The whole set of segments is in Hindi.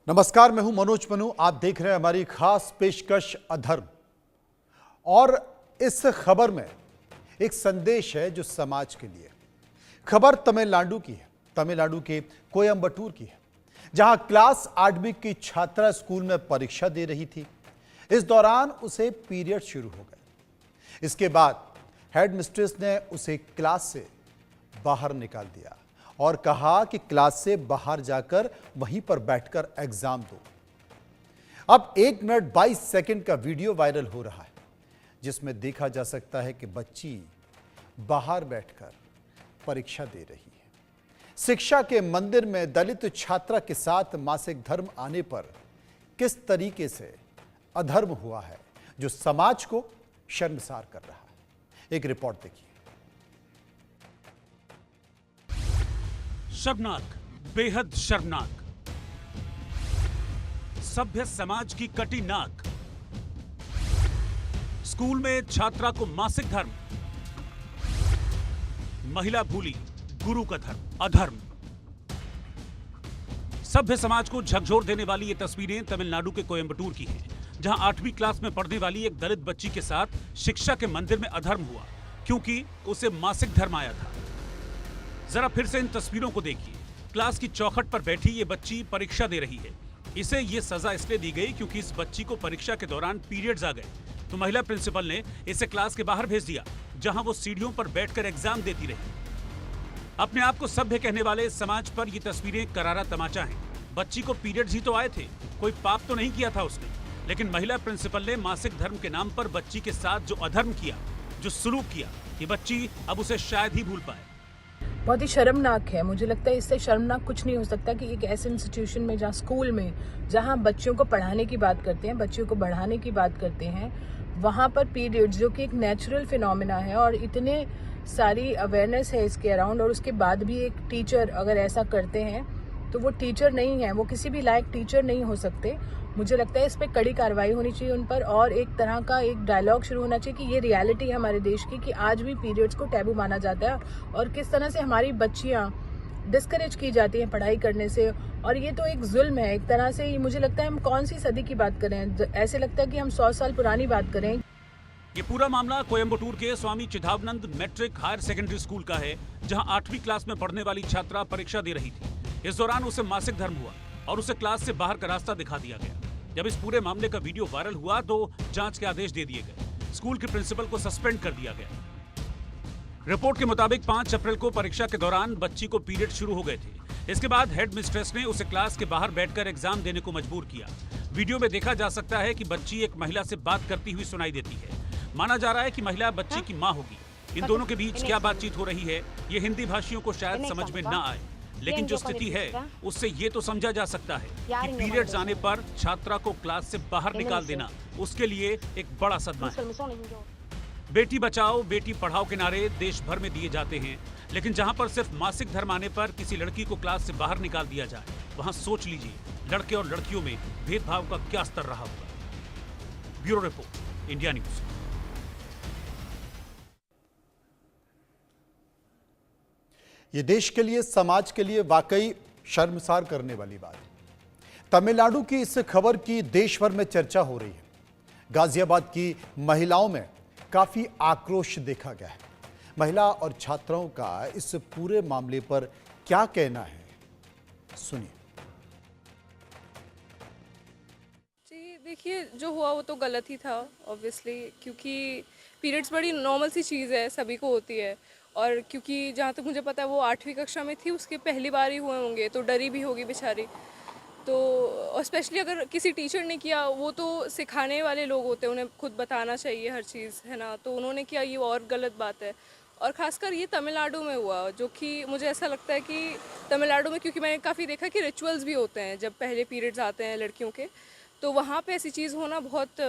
नमस्कार, मैं हूं मनोज मनु। आप देख रहे हैं हमारी खास पेशकश अधर्म। और इस खबर में एक संदेश है जो समाज के लिए। खबर तमिलनाडु की है, तमिलनाडु के कोयंबटूर की है, जहां क्लास 8वीं की छात्रा स्कूल में परीक्षा दे रही थी। इस दौरान उसे पीरियड शुरू हो गए। इसके बाद हेड मिस्ट्रेस ने उसे क्लास से बाहर निकाल दिया और कहा कि क्लास से बाहर जाकर वहीं पर बैठकर एग्जाम दो। अब 1 मिनट 22 सेकंड का वीडियो वायरल हो रहा है, जिसमें देखा जा सकता है कि बच्ची बाहर बैठकर परीक्षा दे रही है। शिक्षा के मंदिर में दलित छात्रा के साथ मासिक धर्म आने पर किस तरीके से अधर्म हुआ है, जो समाज को शर्मसार कर रहा है। एक रिपोर्ट देखिए। शर्मनाक, बेहद शर्मनाक। सभ्य समाज की कटी नाक। स्कूल में छात्रा को मासिक धर्म। महिला भूली गुरु का धर्म, अधर्म। सभ्य समाज को झकझोर देने वाली ये तस्वीरें तमिलनाडु के कोयंबटूर की हैं, जहां 8वीं क्लास में पढ़ने वाली एक दलित बच्ची के साथ शिक्षा के मंदिर में अधर्म हुआ, क्योंकि उसे मासिक धर्म आया था। जरा फिर से इन तस्वीरों को देखिए। क्लास की चौखट पर बैठी ये बच्ची परीक्षा दे रही है। इसे ये सजा इसलिए दी गई क्योंकि इस बच्ची को परीक्षा के दौरान पीरियड्स आ गए, तो महिला प्रिंसिपल ने इसे क्लास के बाहर भेज दिया, जहां वो सीढ़ियों पर बैठकर एग्जाम देती रही। अपने आप को सभ्य कहने वाले समाज पर ये तस्वीरें करारा तमाचा हैं। बच्ची को पीरियड्स ही तो आए थे, कोई पाप तो नहीं किया था उसने। लेकिन महिला प्रिंसिपल ने मासिक धर्म के नाम पर बच्ची के साथ जो अधर्म किया, जो सलूक किया, ये बच्ची अब उसे शायद ही भूल पाए। बहुत ही शर्मनाक है। मुझे लगता है इससे शर्मनाक कुछ नहीं हो सकता कि एक ऐसे इंस्टीट्यूशन में, जहाँ स्कूल में, जहाँ बच्चों को पढ़ाने की बात करते हैं, बच्चों को बढ़ाने की बात करते हैं, वहाँ पर पीरियड्स, जो कि एक नेचुरल फिनोमिना है और इतने सारी अवेयरनेस है इसके अराउंड, और उसके बाद भी एक टीचर अगर ऐसा करते हैं तो वो टीचर नहीं है, वो किसी भी लायक टीचर नहीं हो सकते। मुझे लगता है इस पर कड़ी कार्रवाई होनी चाहिए उन पर, और एक तरह का एक डायलॉग शुरू होना चाहिए कि ये रियलिटी है हमारे देश की, कि आज भी पीरियड्स को टैबू माना जाता है और किस तरह से हमारी बच्चियां डिस्करेज की जाती हैं पढ़ाई करने से। और ये तो एक जुल्म है एक तरह से। मुझे लगता है हम कौन सी सदी की बात करें, ऐसे लगता है कि हम 100 साल पुरानी बात करें। ये पूरा मामला कोयंबटूर के Swami Chidanand matric higher secondary school का है, जहां 8वीं क्लास में पढ़ने वाली छात्रा परीक्षा दे रही थी। इस दौरान उसे मासिक धर्म हुआ और उसे क्लास से बाहर का रास्ता दिखा दिया गया। जब इस पूरे मामले का वीडियो वायरल हुआ तो जांच के आदेश दे दिए गए। स्कूल के प्रिंसिपल को सस्पेंड कर दिया गया। रिपोर्ट के मुताबिक 5 अप्रैल को परीक्षा के दौरान बच्ची को पीरियड शुरू हो गए थे। इसके बाद हेड मिस्ट्रेस ने उसे क्लास के बाहर बैठकर एग्जाम देने को मजबूर किया। वीडियो में देखा जा सकता है कि बच्ची एक महिला से बात करती हुई सुनाई देती है। माना जा रहा है कि महिला बच्ची की मां होगी। इन दोनों के बीच क्या बातचीत हो रही है, ये हिंदी भाषियों को शायद समझ में ना आए, लेकिन जो स्थिति है उससे ये तो समझा जा सकता है कि पीरियड्स आने पर छात्रा को क्लास से बाहर निकाल देना उसके लिए एक बड़ा सदमा है। बेटी बचाओ बेटी पढ़ाओ के नारे देश भर में दिए जाते हैं, लेकिन जहां पर सिर्फ मासिक धर्म आने पर किसी लड़की को क्लास से बाहर निकाल दिया जाए, वहां सोच लीजिए लड़के और लड़कियों में भेदभाव का क्या स्तर रहा होगा। Bureau report, India news. ये देश के लिए, समाज के लिए वाकई शर्मसार करने वाली बात है। तमिलनाडु की इस खबर की देश भर में चर्चा हो रही है। गाजियाबाद की महिलाओं में काफी आक्रोश देखा गया है। महिला और छात्राओं का इस पूरे मामले पर क्या कहना है, सुनिए। जी देखिए, जो हुआ वो तो गलत ही था ऑब्वियसली, क्योंकि पीरियड्स बड़ी नॉर्मल सी चीज़ है, सभी को होती है। और क्योंकि जहाँ तक मुझे पता है वो 8वीं कक्षा में थी, उसके पहली बार ही हुए होंगे, तो डरी भी होगी बेचारी। तो और स्पेशली अगर किसी टीचर ने किया, वो तो सिखाने वाले लोग होते हैं, उन्हें खुद बताना चाहिए हर चीज़, है ना। तो उन्होंने किया, ये और गलत बात है। और ख़ासकर ये तमिलनाडु में हुआ, जो कि मुझे ऐसा लगता है कि तमिलनाडु में, क्योंकि मैंने काफ़ी देखा कि रिचुअल्स भी होते हैं जब पहले पीरियड्स आते हैं लड़कियों के, तो वहाँ पे ऐसी चीज़ होना बहुत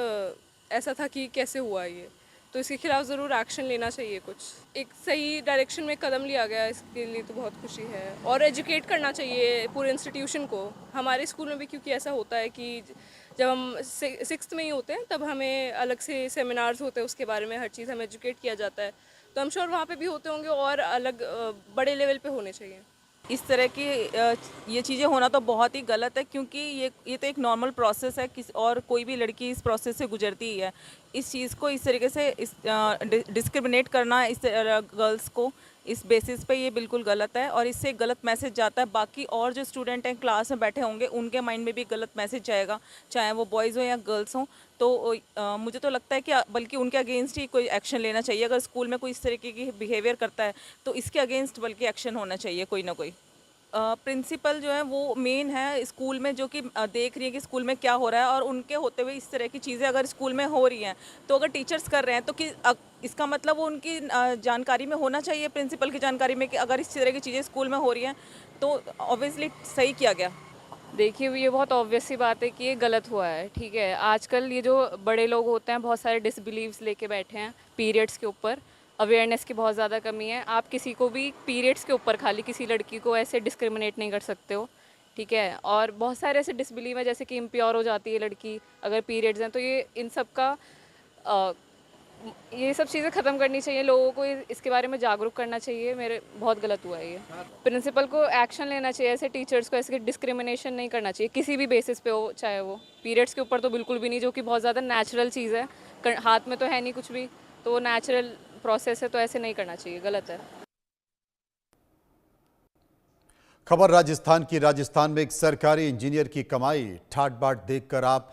ऐसा था कि कैसे हुआ ये। तो इसके खिलाफ ज़रूर एक्शन लेना चाहिए। कुछ एक सही डायरेक्शन में कदम लिया गया, इसके लिए तो बहुत खुशी है। और एजुकेट करना चाहिए पूरे इंस्टीट्यूशन को, हमारे स्कूल में भी, क्योंकि ऐसा होता है कि जब हम 6th में ही होते हैं तब हमें अलग से सेमिनार्स होते हैं, उसके बारे में हर चीज़ हमें एजुकेट किया जाता है। तो हम श्योर वहाँ पे भी होते होंगे, और अलग बड़े लेवल पे होने चाहिए। इस तरह की ये चीज़ें होना तो बहुत ही गलत है, क्योंकि ये तो एक नॉर्मल प्रोसेस है और कोई भी लड़की इस प्रोसेस से गुजरती ही है। इस चीज़ को इस तरीके से डिस्क्रिमिनेट करना इस गर्ल्स को इस बेसिस पे ये बिल्कुल गलत है, और इससे गलत मैसेज जाता है बाकी और जो स्टूडेंट हैं क्लास में बैठे होंगे उनके माइंड में भी गलत मैसेज जाएगा, चाहे वो बॉयज़ हो या गर्ल्स हों। तो मुझे तो लगता है कि बल्कि उनके अगेंस्ट ही कोई एक्शन लेना चाहिए। अगर स्कूल में कोई इस तरीके की बिहेवियर करता है तो इसके अगेंस्ट बल्कि एक्शन होना चाहिए कोई ना कोई। प्रिंसिपल जो है वो मेन है स्कूल में, जो कि देख रही है कि स्कूल में क्या हो रहा है, और उनके होते हुए इस तरह की चीज़ें अगर स्कूल में हो रही हैं तो अगर टीचर्स कर रहे हैं तो इसका मतलब वो उनकी जानकारी में होना चाहिए, प्रिंसिपल की जानकारी में, कि अगर इस तरह की चीज़ें स्कूल में हो रही हैं तो ऑब्वियसली सही किया गया। देखिए, ये बहुत ऑब्वियस सी बात है कि ये गलत हुआ है, ठीक है। आजकल ये जो बड़े लोग होते हैं बहुत सारे डिसबिलीव्स लेके बैठे हैं पीरियड्स के ऊपर। अवेयरनेस की बहुत ज़्यादा कमी है। आप किसी को भी पीरियड्स के ऊपर खाली किसी लड़की को ऐसे डिस्क्रिमिनेट नहीं कर सकते हो, ठीक है। और बहुत सारे ऐसे डिसबिलीव है जैसे कि इम्प्योर हो जाती है लड़की अगर पीरियड्स हैं, तो ये इन सब का ये सब चीज़ें ख़त्म करनी चाहिए, लोगों को इसके बारे में जागरूक करना चाहिए। मेरे बहुत गलत हुआ है ये। प्रिंसिपल को एक्शन लेना चाहिए, ऐसे टीचर्स को ऐसे डिस्क्रिमिनेशन नहीं करना चाहिए किसी भी बेसिस पे हो, चाहे वो पीरियड्स के ऊपर तो बिल्कुल भी नहीं, जो कि बहुत ज़्यादा नेचुरल चीज़ है, हाथ में तो है नहीं कुछ भी, तो वो नेचुरल प्रोसेस है, तो ऐसे नहीं करना चाहिए, गलत है। खबर राजस्थान की। राजस्थान में एक सरकारी इंजीनियर की कमाई ठाट बाट देखकर आप